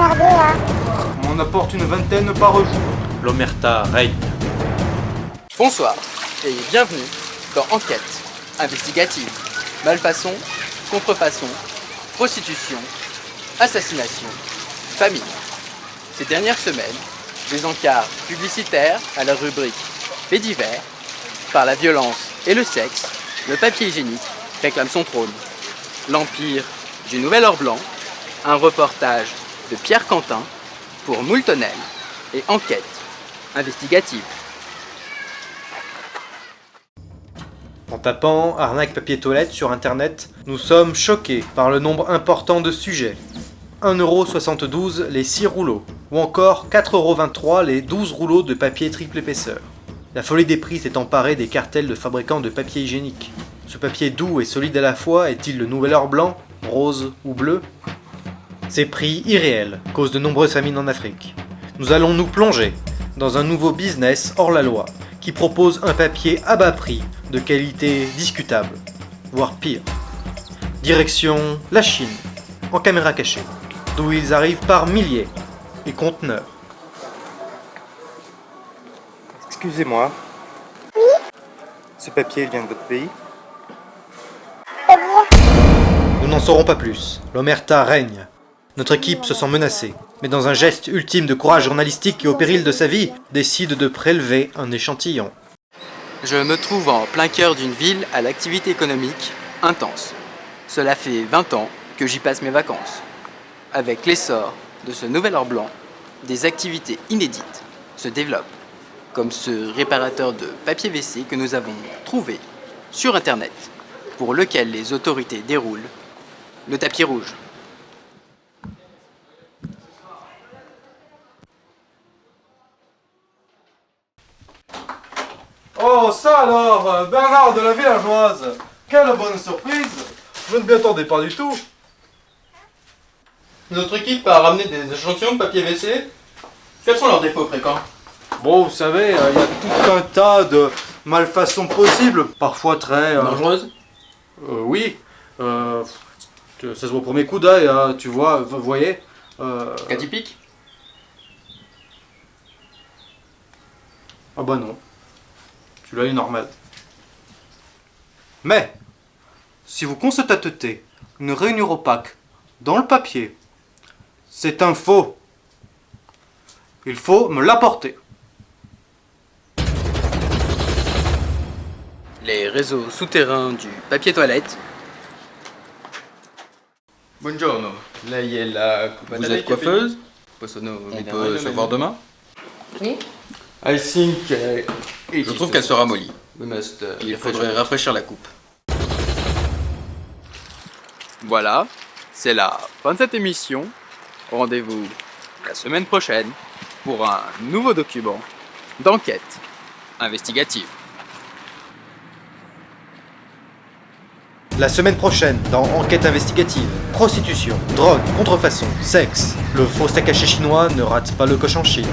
emmerder là. On en apporte une vingtaine par jour. L'omerta règne. Bonsoir et bienvenue dans Enquête investigative. Malfaçon, contrefaçon, prostitution, assassination, famine. Ces dernières semaines, des encarts publicitaires à la rubrique faits divers, par la violence et le sexe, le papier hygiénique réclame son trône. L'empire du Nouvel Or Blanc, un reportage de Pierre Quentin pour Moultonel et Enquête investigative. En tapant arnaque papier toilette sur internet, nous sommes choqués par le nombre important de sujets. 1,72€ les 6 rouleaux, ou encore 4,23€ les 12 rouleaux de papier triple épaisseur. La folie des prix s'est emparée des cartels de fabricants de papier hygiénique. Ce papier doux et solide à la fois est-il le nouvel or blanc, rose ou bleu? Ces prix irréels causent de nombreuses famines en Afrique. Nous allons nous plonger dans un nouveau business hors la loi, qui propose un papier à bas prix, de qualité discutable, voire pire. Direction la Chine, en caméra cachée, d'où ils arrivent par milliers, et conteneurs. Excusez-moi. Ce papier vient de votre pays? Nous n'en saurons pas plus, l'omerta règne. Notre équipe se sent menacée, mais dans un geste ultime de courage journalistique et au péril de sa vie, décide de prélever un échantillon. Je me trouve en plein cœur d'une ville à l'activité économique intense. Cela fait 20 ans que j'y passe mes vacances. Avec l'essor de ce nouvel or blanc, des activités inédites se développent, comme ce réparateur de papier WC que nous avons trouvé sur Internet, pour lequel les autorités déroulent le tapis rouge. Oh, ça alors, Bernard de la Villageoise. Quelle bonne surprise. Je ne m'y attendais pas du tout. Notre équipe a ramené des échantillons de papier WC. Quels sont leurs défauts fréquents? Bon, vous savez, il y a tout un tas de malfaçons possibles, parfois très... Dangereuses? Oui. Ça se voit au premier coup d'œil, hein, tu vois, vous voyez. Cas typique? Ah bah non. Celui-là est normal. Mais, si vous constatez une rainure opaque dans le papier, c'est un faux. Il faut me l'apporter. Les réseaux souterrains du papier toilette. Buongiorno, lei è la Vous êtes coiffeuse? On peut se voir demain? Oui. I think Je trouve qu'elle sera mollie. Il faudrait rafraîchir la coupe. Voilà, c'est la fin de cette émission. Rendez-vous la semaine prochaine pour un nouveau document d'enquête investigative. La semaine prochaine, dans Enquête investigative, prostitution, drogue, contrefaçon, sexe, le faux steak haché chinois ne rate pas le coche en Chine.